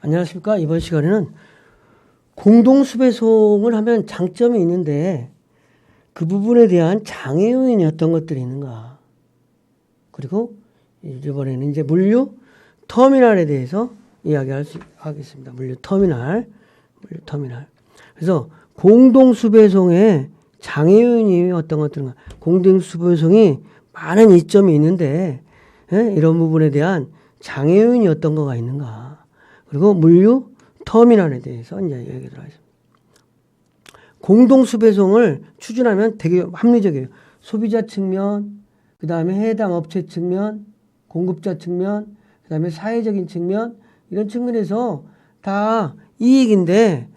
안녕하십니까. 이번 시간에는 공동수배송을 하면 장점이 있는데 그 부분에 대한 장애 요인이 어떤 것들이 있는가. 그리고 이번에는 이제 물류 터미널에 대해서 이야기하겠습니다. 물류 터미널. 그래서 공동수배송의 장애 요인이 어떤 것들인가. 공동수배송이 많은 이점이 있는데 이런 부분에 대한 장애 요인이 어떤 거가 있는가. 그리고 물류 터미널에 대해서 이제 얘기를 하겠습니다. 공동수배송을 추진하면 되게 합리적이에요. 소비자 측면, 그 다음에 해당 업체 측면, 공급자 측면, 그 다음에 사회적인 측면, 이런 측면에서 다 이익인데,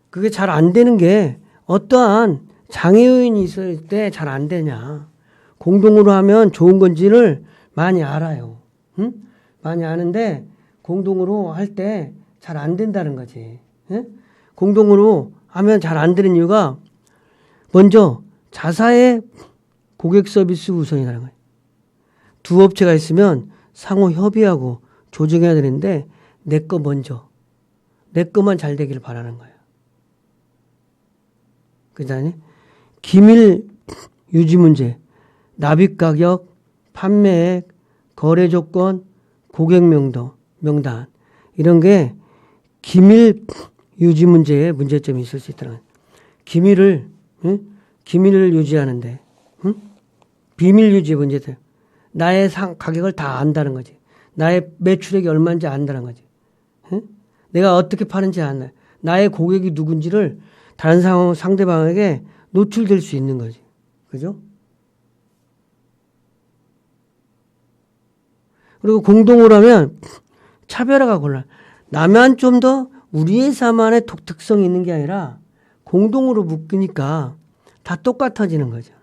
그게 잘 안 되는 게 어떠한 장애 요인이 있을 때 잘 안 되냐. 공동으로 하면 좋은 건지를 많이 알아요. 많이 아는데 공동으로 할 때 잘 안 된다는 거지. 공동으로 하면 잘 안 되는 이유가 먼저 자사의 고객 서비스 우선이라는 거예요. 두 업체가 있으면 상호 협의하고 조정해야 되는데 내 거 먼저. 내 거만 잘 되기를 바라는 거예요. 그 다음에 기밀 유지 문제, 납입 가격, 판매액, 거래 조건, 고객 명단 이런 게 기밀 유지 문제에 문제점이 있을 수 있다는 거예요. 기밀을 유지하는데 비밀 유지 문제들. 나의 가격을 다 안다는 거지. 나의 매출액이 얼마인지 안다는 거지. 내가 어떻게 파는지 안다. 나의 고객이 누군지를 다른 상대방에게 노출될 수 있는 거지. 그죠? 그리고 공동으로 하면 차별화가 곤란. 나만 좀 더 우리 회사만의 독특성이 있는 게 아니라 공동으로 묶으니까 다 똑같아지는 거죠.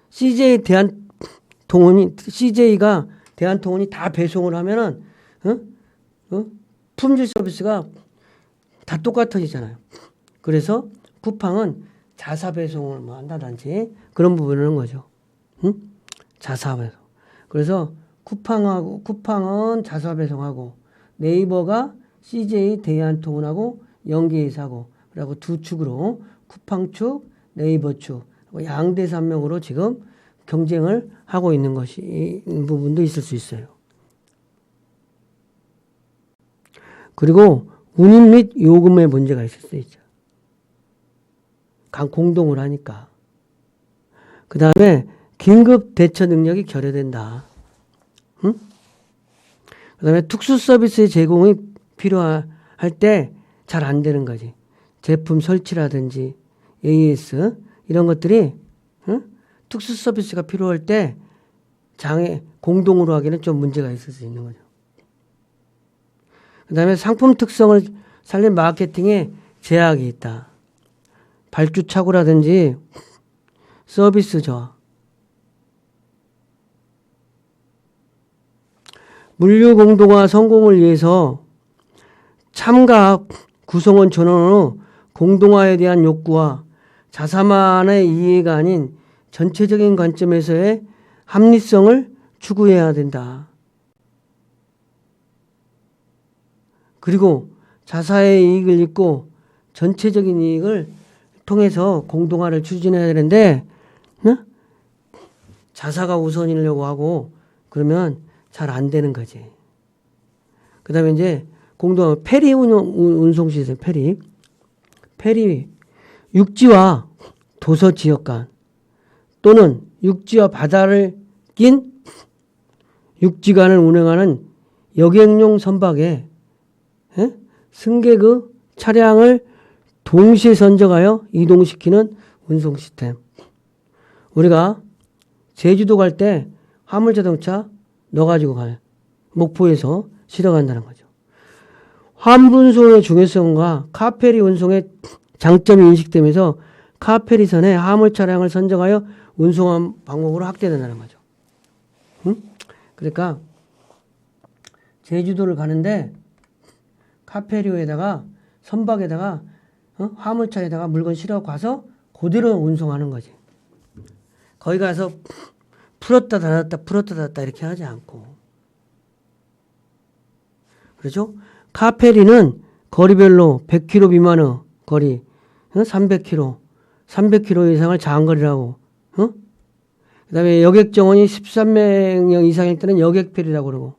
CJ가 대한통운이 다 배송을 하면은 품질 서비스가 다 똑같아지잖아요. 그래서 쿠팡은 자사 배송을 뭐 한다든지 그런 부분을 하는 거죠. 자사 배송. 그래서 쿠팡은 자사 배송하고 네이버가 CJ 대한통운하고 연계해서 그리고 두 축으로 쿠팡 축, 네이버 축 양대 산맥으로 지금 경쟁을 하고 있는 부분도 있을 수 있어요. 그리고 운임 및 요금의 문제가 있을 수 있죠. 공동을 하니까. 그 다음에 긴급 대처 능력이 결여된다. 그 다음에 특수 서비스의 제공이 필요할 때 잘 안 되는 거지. 제품 설치라든지 AS 이런 것들이 특수 서비스가 필요할 때 공동으로 하기는 좀 문제가 있을 수 있는 거죠. 그 다음에 상품 특성을 살린 마케팅에 제약이 있다. 발주착오라든지 서비스 저하. 물류 공동화 성공을 위해서 참가 구성원 전원 후 공동화에 대한 욕구와 자사만의 이해가 아닌 전체적인 관점에서의 합리성을 추구해야 된다. 그리고 자사의 이익을 잇고 전체적인 이익을 통해서 공동화를 추진해야 되는데 자사가 우선이려고 하고 그러면 잘 안 되는 거지. 그 다음에 이제 공동화 페리 운송 시스템 페리 육지와 도서 지역 간 또는 육지와 바다를 낀 육지간을 운행하는 여객용 선박에 승객의 차량을 동시에 선적하여 이동시키는 운송 시스템. 우리가 제주도 갈 때 화물자동차 넣어가지고 가요. 목포에서 실어 간다는 거죠. 화물 운송의 중요성과 카페리 운송의 장점이 인식되면서 카페리선에 화물 차량을 선정하여 운송한 방법으로 확대된다는 거죠. 그러니까 제주도를 가는데 카페리오에다가 선박에다가 화물차에다가 물건 실어 가서 그대로 운송하는 거지. 거기 가서 풀었다 닫았다 이렇게 하지 않고 그렇죠? 카페리는 거리별로 100km 미만의 거리, 300km, 300km 이상을 장거리라고. 그 다음에 여객 정원이 13명 이상일 때는 여객페리라고 그러고,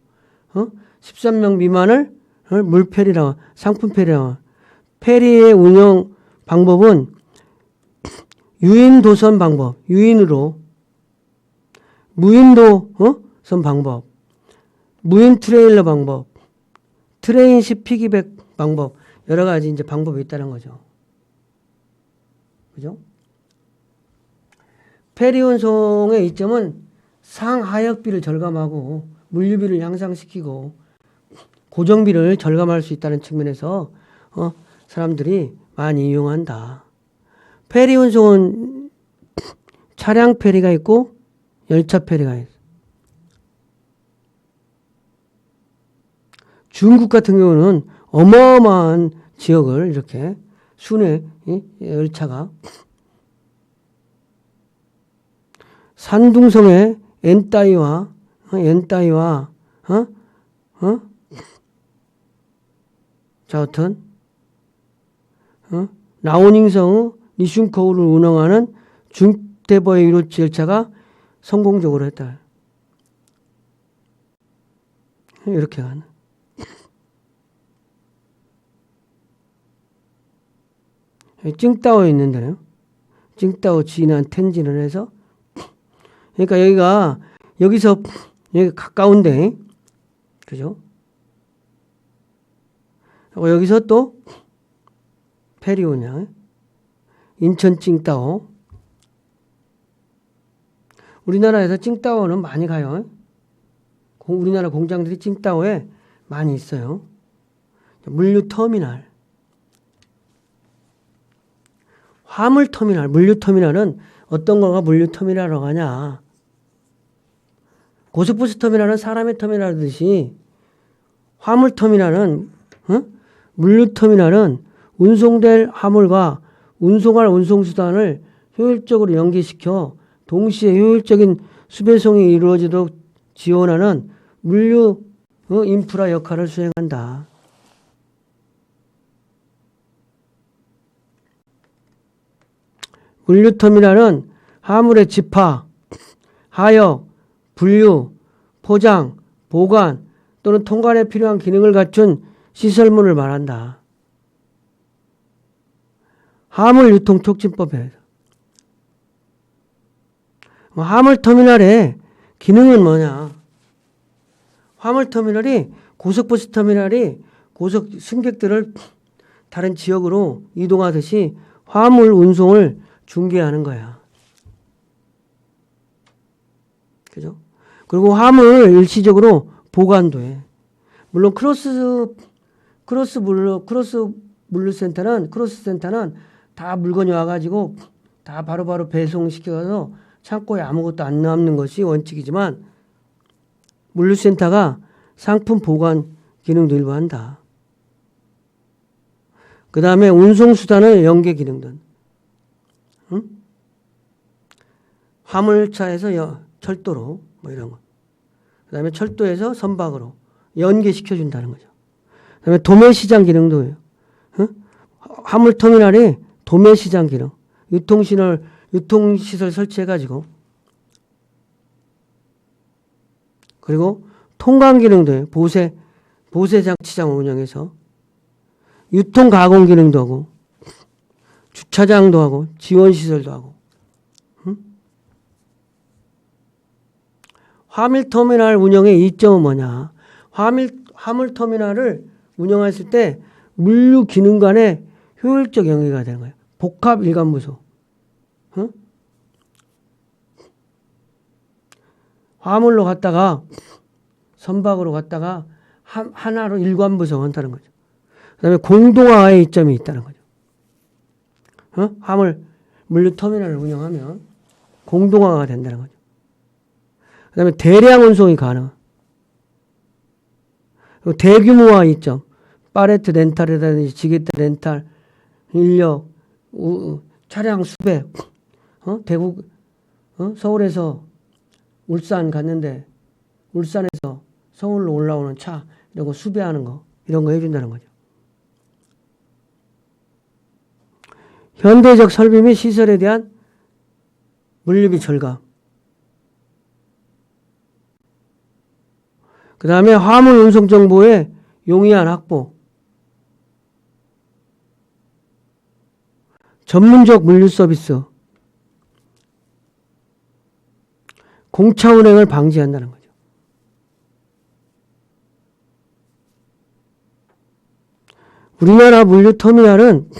13명 미만을 물페리라고, 상품페리라고. 페리의 운영 방법은 유인 방법, 유인으로, 무인도선 방법, 무인 트레일러 방법, 트레인식 피기백 방법, 여러 가지 이제 방법이 있다는 거죠. 그죠? 페리 운송의 이점은 상하역비를 절감하고 물류비를 향상시키고 고정비를 절감할 수 있다는 측면에서 사람들이 많이 이용한다. 페리 운송은 차량 페리가 있고 열차 페리가 있어. 중국 같은 경우는 어마어마한 지역을 이렇게 순회 열차가 산둥성의 엔따이와 자우튼 라오닝성의 리슌커우를 운영하는 중대버의 유로치 열차가 성공적으로 했다. 이렇게 가는. 찡따오에 있는 데네요. 찡따오, 지난, 텐진을 해서. 그러니까 여기서 여기 가까운데, 그죠? 여기서 또 페리 오냐. 인천 찡따오. 우리나라에서 찡따오는 많이 가요. 우리나라 공장들이 찡따오에 많이 있어요. 물류터미널. 화물터미널, 물류터미널은 어떤 거가 물류터미널이라고 하냐. 고속버스 터미널은 사람의 터미널이듯이 화물터미널은, 물류터미널은 운송될 화물과 운송할 운송수단을 효율적으로 연계시켜 동시에 효율적인 수배송이 이루어지도록 지원하는 물류 인프라 역할을 수행한다. 물류터미널은 화물의 집하, 하역, 분류, 포장, 보관 또는 통관에 필요한 기능을 갖춘 시설물을 말한다. 화물유통촉진법에 화물터미널의 기능은 뭐냐? 화물터미널이 고속버스 터미널이 고속 승객들을 다른 지역으로 이동하듯이 화물 운송을 중개하는 거야. 그죠? 그리고 화물 일시적으로 보관도 해. 물론 크로스 물류센터는 다 물건이 와가지고 다 바로바로 배송시켜서 창고에 아무것도 안 남는 것이 원칙이지만 물류센터가 상품 보관 기능도 일부 한다. 그 다음에 운송수단의 연계 기능들. 화물차에서 철도로 뭐 이런 거. 그 다음에 철도에서 선박으로 연계시켜준다는 거죠. 그 다음에 도매시장 기능도 해요. 화물터미널이 도매시장 기능. 유통시설 설치해가지고. 그리고 통관 기능도 해요. 보세장치장을 운영해서. 유통가공 기능도 하고. 주차장도 하고. 지원시설도 하고. 화물터미널 운영의 이점은 뭐냐? 화물터미널을 운영했을 때 물류 기능 간의 효율적 연계가 되는 거예요. 복합 일관부서. 화물로 갔다가 선박으로 갔다가 하나로 일관부서 한다는 거죠. 그 다음에 공동화의 이점이 있다는 거죠. 화물 물류터미널을 운영하면 공동화가 된다는 거죠. 그 다음에 대량 운송이 가능. 대규모화 이점. 팔레트 렌탈이라든지 지게대 렌탈, 인력, 차량 수백. 대구, 서울에서 울산 갔는데 울산에서 서울로 올라오는 차 이런 거 수배하는 거. 이런 거 해준다는 거죠. 현대적 설비 및 시설에 대한 물류비 절감. 그 다음에 화물 운송 정보의 용이한 확보. 전문적 물류 서비스. 공차 운행을 방지한다는 거죠. 우리나라 물류 터미널은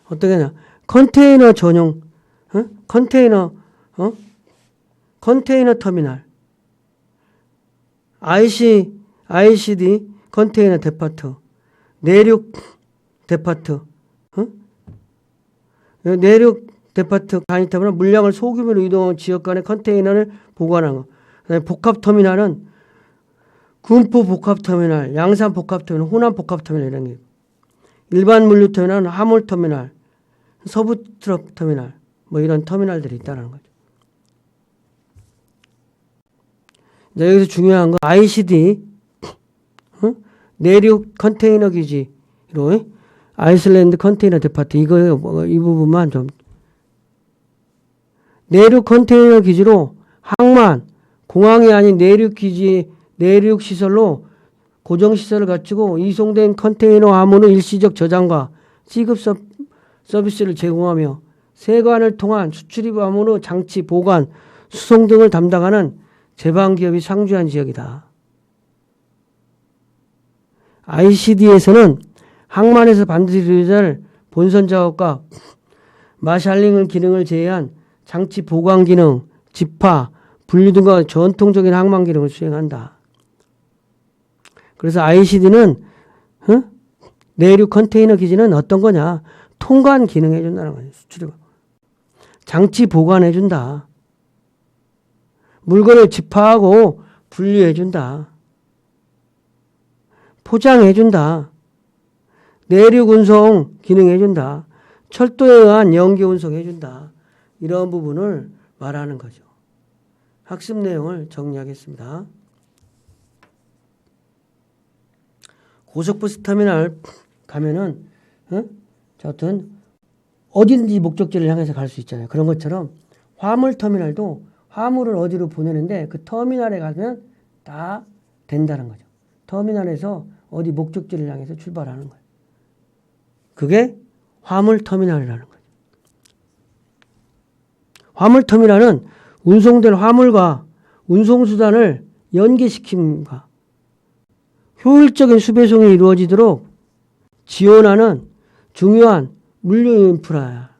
어떻게 하냐? 컨테이너 전용, 컨테이너 터미널. ICD 컨테이너 데파트. 내륙 데파트. 내륙 데파트 간이터미널 물량을 소규모로 이동하는 지역 간의 컨테이너를 보관하는 것. 그다음에 복합터미널은 군포 복합터미널, 양산 복합터미널, 호남 복합터미널 이런 게. 일반 물류터미널은 화물터미널, 서부 트럭 터미널 뭐 이런 터미널들이 있다는 거죠. 여기서 중요한 건 ICD 내륙 컨테이너 기지로 아이슬란드 컨테이너 데파트 이 부분만 좀 내륙 컨테이너 기지로 항만 공항이 아닌 내륙 기지 내륙 시설로 고정 시설을 갖추고 이송된 컨테이너 화물의 일시적 저장과 취급 서비스를 제공하며 세관을 통한 수출입 화물의 장치 보관 수송 등을 담당하는 제방기업이 상주한 지역이다. ICD에서는 항만에서 반드시 이루어져야 할 본선 작업과 마샬링 기능을 제외한 장치 보관 기능, 집화, 분류 등과 전통적인 항만 기능을 수행한다. 그래서 ICD는 내륙 컨테이너 기지는 어떤 거냐? 통관 기능 해준다는 거예요. 수출입. 장치 보관해준다. 물건을 집화하고 분류해준다. 포장해준다. 내륙 운송 기능해준다. 철도에 의한 연계 운송해준다. 이런 부분을 말하는 거죠. 학습 내용을 정리하겠습니다. 고속버스 터미널 가면은 자, 어떤 어디든지 목적지를 향해서 갈 수 있잖아요. 그런 것처럼 화물 터미널도 화물을 어디로 보내는데 그 터미널에 가면 다 된다는 거죠. 터미널에서 어디 목적지를 향해서 출발하는 거예요. 그게 화물 터미널이라는 거죠. 화물 터미널은 운송될 화물과 운송수단을 연계시킴과 효율적인 수배송이 이루어지도록 지원하는 중요한 물류 인프라야.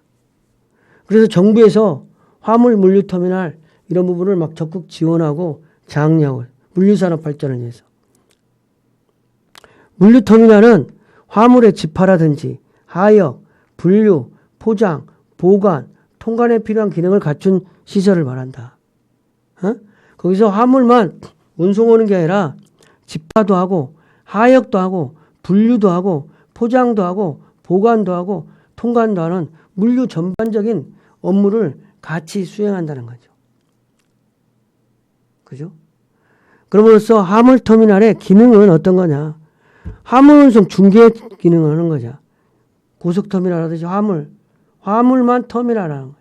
그래서 정부에서 화물 물류 터미널 이런 부분을 막 적극 지원하고 장려하고 물류산업 발전을 위해서. 물류 터미널은 화물의 집화라든지 하역, 분류, 포장, 보관, 통관에 필요한 기능을 갖춘 시설을 말한다. 거기서 화물만 운송하는 게 아니라 집화도 하고 하역도 하고 분류도 하고 포장도 하고 보관도 하고 통관도 하는 물류 전반적인 업무를 같이 수행한다는 거죠. 그죠? 그럼으로써 화물터미널의 기능은 어떤 거냐? 화물운송 중개 기능을 하는 거죠. 고속터미널 하듯이 화물만 터미널하는 거예요.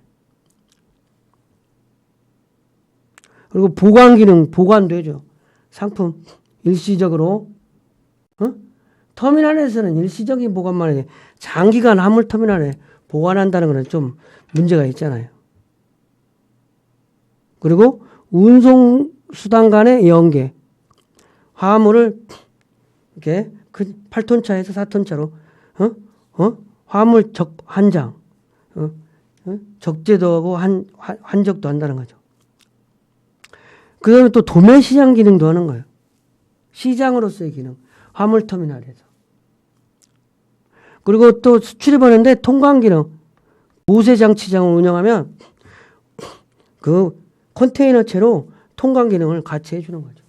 그리고 보관 기능, 보관도 해줘. 상품 일시적으로 터미널에서는 일시적인 보관만 해. 장기간 화물터미널에 보관한다는 것은 좀 문제가 있잖아요. 그리고 운송수단 간의 연계. 화물을 이렇게 8톤차에서 4톤차로 화물 한 장 적재도 하고 한적도 한다는 거죠. 그 다음에 또 도매시장 기능도 하는 거예요. 시장으로서의 기능. 화물터미널에서. 그리고 또 수출입하는데 통관 기능. 보세장치장을 운영하면 그 컨테이너체로 통관 기능을 같이 해주는 거죠.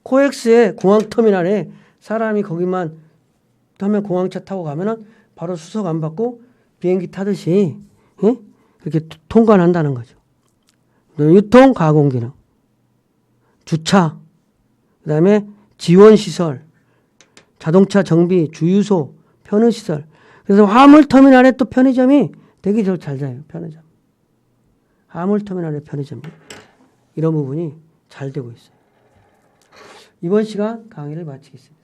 코엑스의 공항터미널에 사람이 거기만 하면 공항차 타고 가면은 바로 수석 안 받고 비행기 타듯이 이렇게 통관한다는 거죠. 유통 가공 기능, 주차 그다음에 지원시설, 자동차 정비, 주유소, 편의시설. 그래서 화물터미널에 또 편의점이 되게 잘 돼요. 편의점. 화물터미널의 편의점. 이런 부분이 잘 되고 있어요. 이번 시간 강의를 마치겠습니다.